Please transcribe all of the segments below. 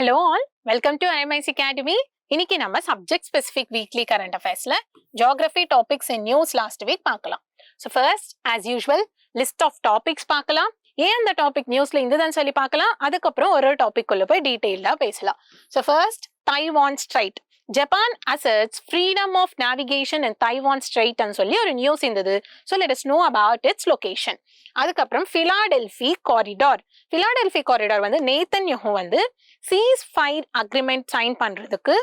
Hello all, welcome to IMIC Academy. இன்னைக்கு நம்ம subject specific weekly current affairsல geography topics and news last week பார்க்கலாம். So first, as usual, list of topics பார்க்கலாம். ஏன் அந்த topic நியூஸ்ல இருந்துதான் சொல்லி பார்க்கலாம். அதுக்கப்புறம் ஒரு டாபிக் குள்ள போய் டீடைலா பேசலாம். So first, Taiwan Strait. Japan asserts freedom of navigation in Taiwan Strait ன்னு சொல்லி ஒரு நியூஸ் இருந்தது. So let us know about its location. அதுக்கப்புறம் Philadelphia Corridor. Philadelphia Corridor வந்து நேதன்யாஹூ வந்து ceasefire agreement sign பண்றதுக்கு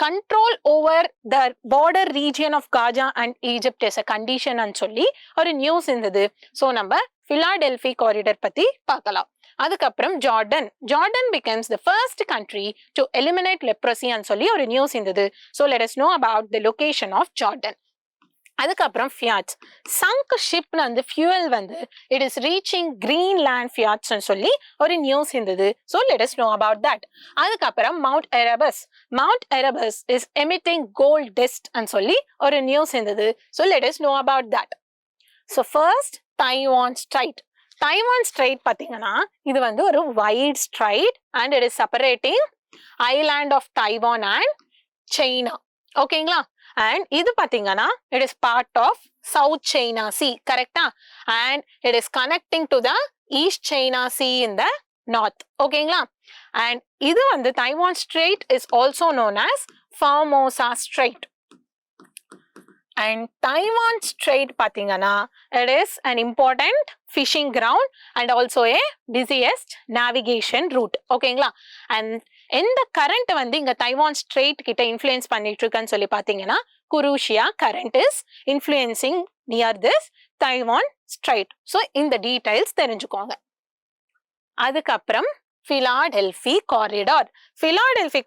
control over the border region of Gaza and Egypt as a condition ன்னு சொல்லி ஒரு நியூஸ் இருந்தது. So நம்ம Philadelphia Corridor பத்தி பார்க்கலாம். அதுக்கப்புறம் Jordan becomes the first country to eliminate leprosy ன்னு சொல்லி ஒரு நியூஸ் இருந்தது. So let us know about the location of Jordan. அதுக்கப்புறம் ஃபியாட்ஸ் சங்க் ஷிப் வந்து ஃபியூவல் வந்து it is reaching Greenland fjords சொல்லி ஒரு நியூஸ் இருந்தது. So let us know about that. அதுக்கப்புறம் mount Erebus is emitting gold dust சொல்லி ஒரு நியூஸ் இருந்தது. So let us know about that. So first Taiwan strait பார்த்தீங்கன்னா இது வந்து ஒரு wide strait and it is separating island of Taiwan and China. ஓகேங்களா? and இது பாத்தீங்கன்னா it is part of South China Sea, correct? and it is connecting to the East China Sea in the north. ஓகேங்களா? and இது வந்து Taiwan Strait is also known as Formosa Strait. and Taiwan Strait பாத்தீங்கன்னா it is an important fishing ground and also a busiest navigation route. ஓகேங்களா? and எந்த current வந்து இங்க Taiwan straight கிட்ட influence பண்ணிட்டு இருக்குன்னு சொல்லி பாத்தீங்கன்னா Kuroshio current is influencing near this Taiwan strait. So இந்த டீடைல்ஸ் தெரிஞ்சுக்கோங்க. அதுக்கப்புறம் Philadelphia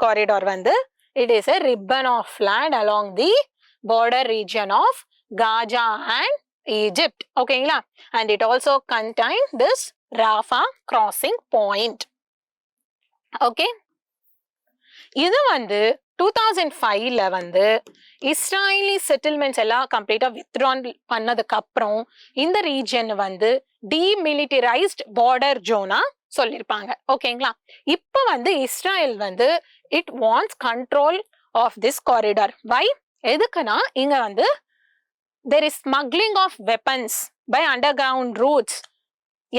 Corridor வந்து it is a ribbon of land along the border region of Gaza and Egypt. ஓகேங்களா? and it also contains this Rafah crossing point. okay, இது வந்து 2005ல வந்து Israeli settlements எல்லாம் கம்ப்ளீட்டா வித்ட்ரான் பண்ணதுக்கு அப்புறம் இந்த ரீஜன் வந்து டீமிலிட்டரைஸ்ட் பார்டர் ஜோனா சொல்லியிருப்பாங்க. ஓகேங்களா? இப்போ வந்து இஸ்ராயல் வந்து it wants control of this corridor. Why? எதுக்குன்னா இங்க வந்து there is smuggling of weapons by underground routes.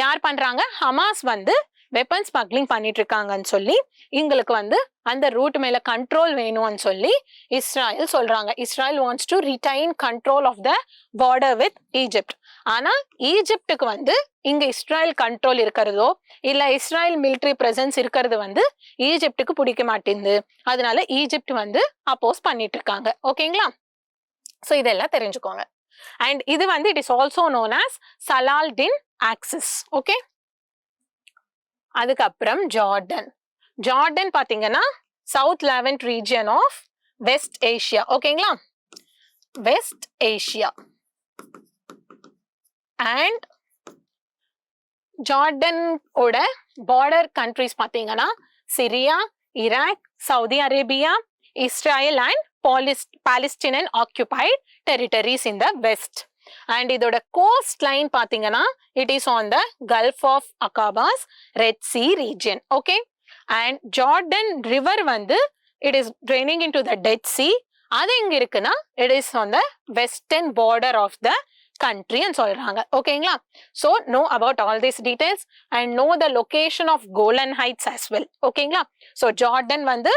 யார் பண்றாங்க? ஹமாஸ் வந்து வெப்பன் ஸ்மக்லிங் பண்ணிட்டு இருக்காங்கன்னு சொல்லி எங்களுக்கு வந்து அந்த ரூட் மேல கண்ட்ரோல் வேணும்னு சொல்லி இஸ்ராயல் சொல்றாங்க. Israel wants to retain control of the border with Egypt. ஆனா ஈஜிப்டுக்கு வந்து இங்க இஸ்ராயல் கண்ட்ரோல் இருக்கிறதோ இல்ல இஸ்ராயல் மிலிட்டரி பிரசன்ஸ் இருக்கிறது வந்து ஈஜிப்டுக்கு பிடிக்க மாட்டேங்குது. அதனால ஈஜிப்ட் வந்து அப்போஸ் பண்ணிட்டு இருக்காங்க. ஓகேங்களா? சோ இதெல்லாம் தெரிஞ்சுக்கோங்க. அண்ட் இது வந்து it is also known as Saladin axis. Okay, அதுக்கப்புறம் ஜார்டன் பாத்தீங்கன்னா south Levant region of West Asia. ஓகேங்களா? வெஸ்ட் ஏஷியா அண்ட் ஜார்டனோட பார்டர் கண்ட்ரிஸ் பாத்தீங்கன்னா Syria, Iraq, Saudi Arabia, Israel and Palestine occupied territories in the west. And இதோட coast line பாத்தீங்கன்னா it is on the Gulf of Aqaba's Red Sea region. Okay, and Jordan river வந்து it is draining into the Dead Sea. அது எங்க இருக்குன்னா it is on the western border of the கண்ட்ரின்னு சொல்றாங்க. ஓகேங்களா? So know about all this details and know the location of Golan Heights as well. ஓகேங்களா? So Jordan வந்து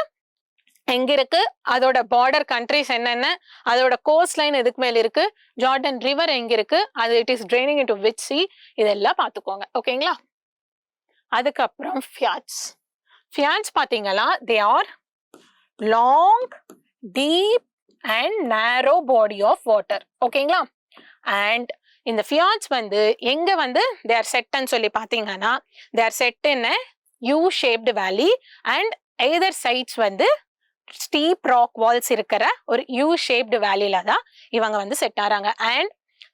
எங்க இருக்கு, அதோட பார்டர் கண்ட்ரிஸ் என்னென்ன, அதோட கோஸ்ட் லைன் எதுக்கு மேல இருக்கு, ஜார்டன் ரிவர் எங்க இருக்கு, அது it is draining into which sea, இதெல்லாம் பாத்துக்கோங்க. ஓகேங்களா? அதுக்கப்புறம் ஃபியாட்ஸ் பாத்தீங்களா they are long deep and narrow body of water. ஓகேங்களா? அண்ட் இந்த ஃபியாட்ஸ் வந்து எங்க வந்து தே ஆர் செட்னு சொல்லி பாத்தீங்கன்னா they are set in U shaped valley and either sides வந்து ஸ்டீப் ராக் வால்ஸ் இருக்கிற ஒரு யூ ஷேப்டு வேலியில தான் இவங்க வந்து செட் ஆறாங்க. And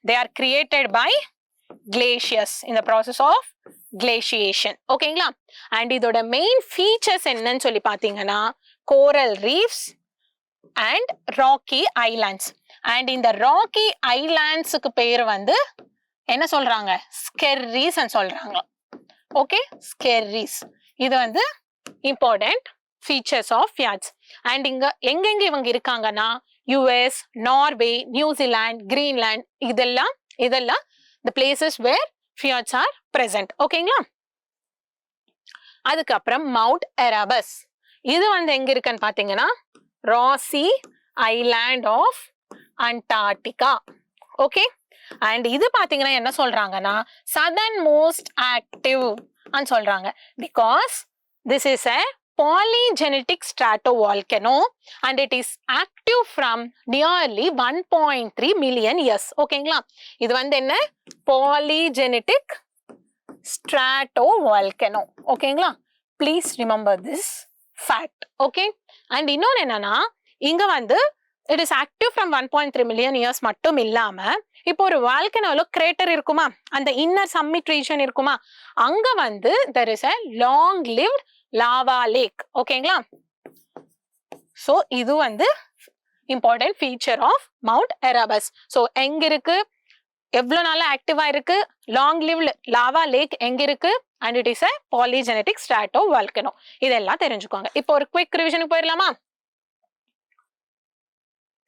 they are created by glaciers in the process of glaciation. ஓகேங்களா? அண்ட் இதோட மெயின் ஃபீச்சர்ஸ் என்னன்னு சொல்லி பாத்தீங்கன்னா coral reefs and rocky islands. And இந்த ராக்கி ஐலாண்ட்ஸுக்கு பேர் வந்து என்ன சொல்றாங்க? ஸ்கெர்ரீஸ் சொல்றாங்க. ஓகே, ஸ்கெர்ரீஸ் இது வந்து important ஃபீச்சர்ஸ் ஆஃப் ஃபியாட்ஸ். அண்ட் எங்கெங்க இவங்க இருக்காங்கன்னா யுஎஸ், நார்வே, நியூசிலாந்து, கிரீன்லாந்து, இதெல்லாம் the places where fjords are present. ஓகேங்களா? அதுக்கப்புறம் மவுண்ட் எரபஸ். இது எங்க இருக்குன்னு பாத்தீங்கன்னா Ross island of Antarctica. Okay, and இது பாத்தீங்கன்னா என்ன சொல்றாங்கன்னா சதர்ன் மோஸ்ட் ஆக்டிவ் சொல்றாங்க. Because this is a polygenetic stratovolcano and it is active from nearly 1.3 million years. ஓகேங்களா? இது என்ன polygenetic stratovolcano. ஓகேங்களா? Please remember this fact. Okay, and இன்னொன்னு என்னன்னா இங்க it is active from 1.3 million years மட்டும் இல்லாம இப்போ ஒரு வால்கனோல கிரேட்டர் இருக்குமா, அந்த இன்னர் சம்மிட் ரீஜன் இருக்குமா, அங்க there is a long lived lava lake. ஓகேங்களா? சோ இது important feature of Mount Erebus. So எங்க இருக்கு, எவ்வளவு நாளா ஆக்டிவா இருக்கு, லாங் லிவ்ட் லாவா லேக் எங்க இருக்கு, and it is a polygenetic stratovolcano. இதெல்லாம் தெரிஞ்சுக்கோங்க. இப்போ ஒரு குவிக் ரிவிஷனுக்கு போயிடலாமா?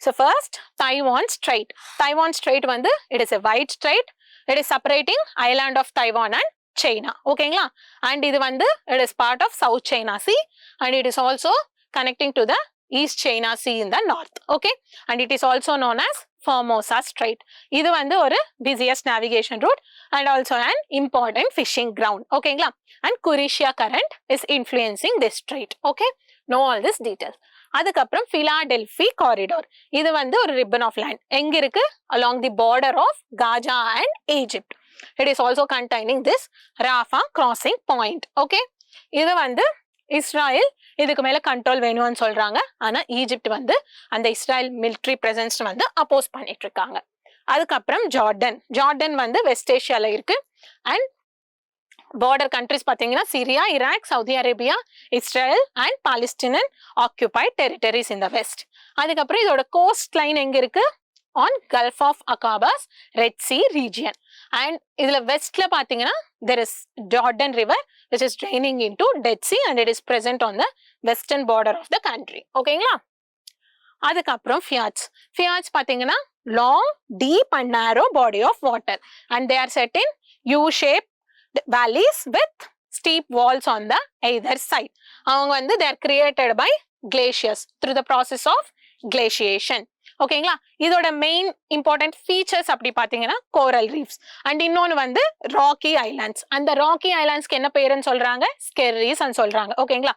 So first, Taiwan Strait. Taiwan Strait it is a wide strait. It is separating island of Taiwan and China. ஓகேங்களா? And இது it is part of South China Sea and it is also connecting to the East China Sea in the north. Okay, and it is also known as Formosa Strait. இது ஒரு busiest navigation route and also an important fishing ground. ஓகேங்களா? And Kurishia current is influencing this strait. Okay, know all this details. அதுக்கப்புறம் Philadelphia corridor. இது ஒரு ribbon of land. எங்க இருக்கு? Along the border of Gaza and Egypt. It is also containing this Rafah crossing point. Okay, இது Israel இதுக்கு மேல control வேணும்னு சொல்றாங்க. ஆனா ஈஜிப்ட் அந்த இஸ்ராயல் மிலிட்டரி பிரசன்ஸ் அப்போஸ் பண்ணிட்டு இருக்காங்க. அதுக்கப்புறம் ஜார்டன் வெஸ்ட் ஏஷியால இருக்கு. அண்ட் border countries பாத்தீங்கன்னா Syria, Iraq, Saudi Arabia, Israel and பாலஸ்தீனன் occupied territories in the west. அதுக்கப்புறம் இதோட கோஸ்ட் லைன் எங்க இருக்கு? on Gulf of Aqabas, Red Sea region. And இதுல வெஸ்ட்ல பாத்தீங்கன்னா there is Jordan River which is draining into Dead Sea and it is present on the western border of the country. ஓகேங்களா? அதுக்கப்புறம் fjords பாத்தீங்கன்னா long, deep and narrow body of water and they are set in U-shaped valleys with steep walls on the either side. அவங்க they are created by glaciers through the process of glaciation. ஓகேங்களா? இதோட main important features அப்படி பாத்தீங்கன்னா coral reefs and இன்னொன்னு rakhi islands. அந்த ராக்கி ஐலாண்ட்ஸ்க்கு என்ன பேருன்னு சொல்றாங்க? ஸ்கெர்ரிஸ் சொல்றாங்க. ஓகேங்களா?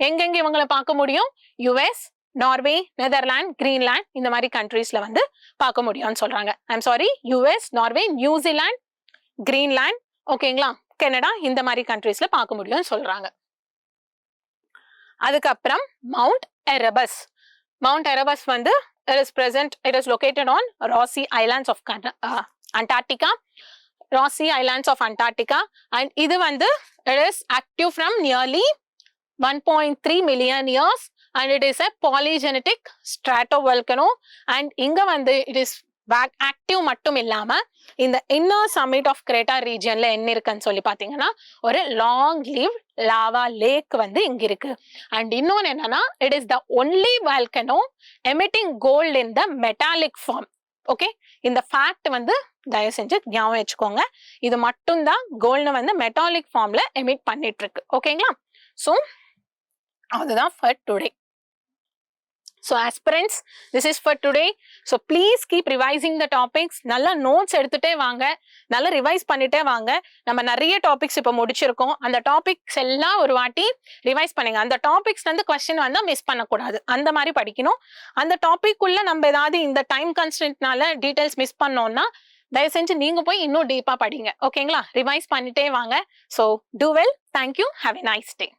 எங்கெங்க இவங்களை பார்க்க முடியும்? யுஎஸ், நார்வே, நெதர்லாந்து, கிரீன்லாந்து இந்த மாதிரி கண்ட்ரீஸ்ல பார்க்க முடியும்னு சொல்றாங்க. I'm sorry, US, Norway, New Zealand, Greenland, ஓகேங்களா, கனடா இந்த மாதிரி கண்ட்ரீஸ்ல பார்க்க முடியும்னு சொல்றாங்க. அதுக்கப்புறம் mount Erebus. Mount Erebus it is present, it is located on Rossy Islands of Antarctica. Rossy Islands of Antarctica and இது it is active from nearly 1.3 million years and it is a polygenetic stratovolcano and இங்க it is active மட்டும் இல்லாம இந்த inner summit of Crater regionல என்ன இருக்குன்னு சொல்லி பாத்தீங்கன்னா ஒரு long lived lava lake இங்க இருக்கு. and இன்னொன்னு என்னன்னா it is the only volcano emitting gold in the metallic form. Okay, இந்த fact தயவு செஞ்சு ஞாபகம் வச்சுக்கோங்க. இது மட்டும் தான் கோல்ட் மெட்டாலிக் ஃபார்ம்ல எமிட் பண்ணிட்டு இருக்கு. ஓகேங்களா? சோ அதுதான் for today. So aspirants, this is for today. So please keep revising the topics. நல்ல நோட்ஸ் எடுத்துட்டே வாங்க, நல்ல ரிவைஸ் பண்ணிட்டே வாங்க. நம்ம நிறைய டாபிக்ஸ் இப்ப முடிச்சிருக்கோம். அந்த டாபிக்ஸ் எல்லாம் ஒரு வாட்டி ரிவைஸ் பண்ணுங்க. அந்த டாபிக்ஸ்ல இருந்து क्वेश्चन வந்தா மிஸ் பண்ணக்கூடாது. அந்த மாதிரி படிக்கணும். அந்த டாபிக் உள்ள நம்ம ஏதாவது இந்த டைம் கன்ஸ்ட்ரெயின்ட்னால டீடைல்ஸ் மிஸ் பண்ணோம்னா தயவு செஞ்சு நீங்க போய் இன்னும் டீப்பா படிங்க. ஓகேங்களா? ரிவைஸ் பண்ணிட்டே வாங்க. So do well. Thank you. Have a nice day.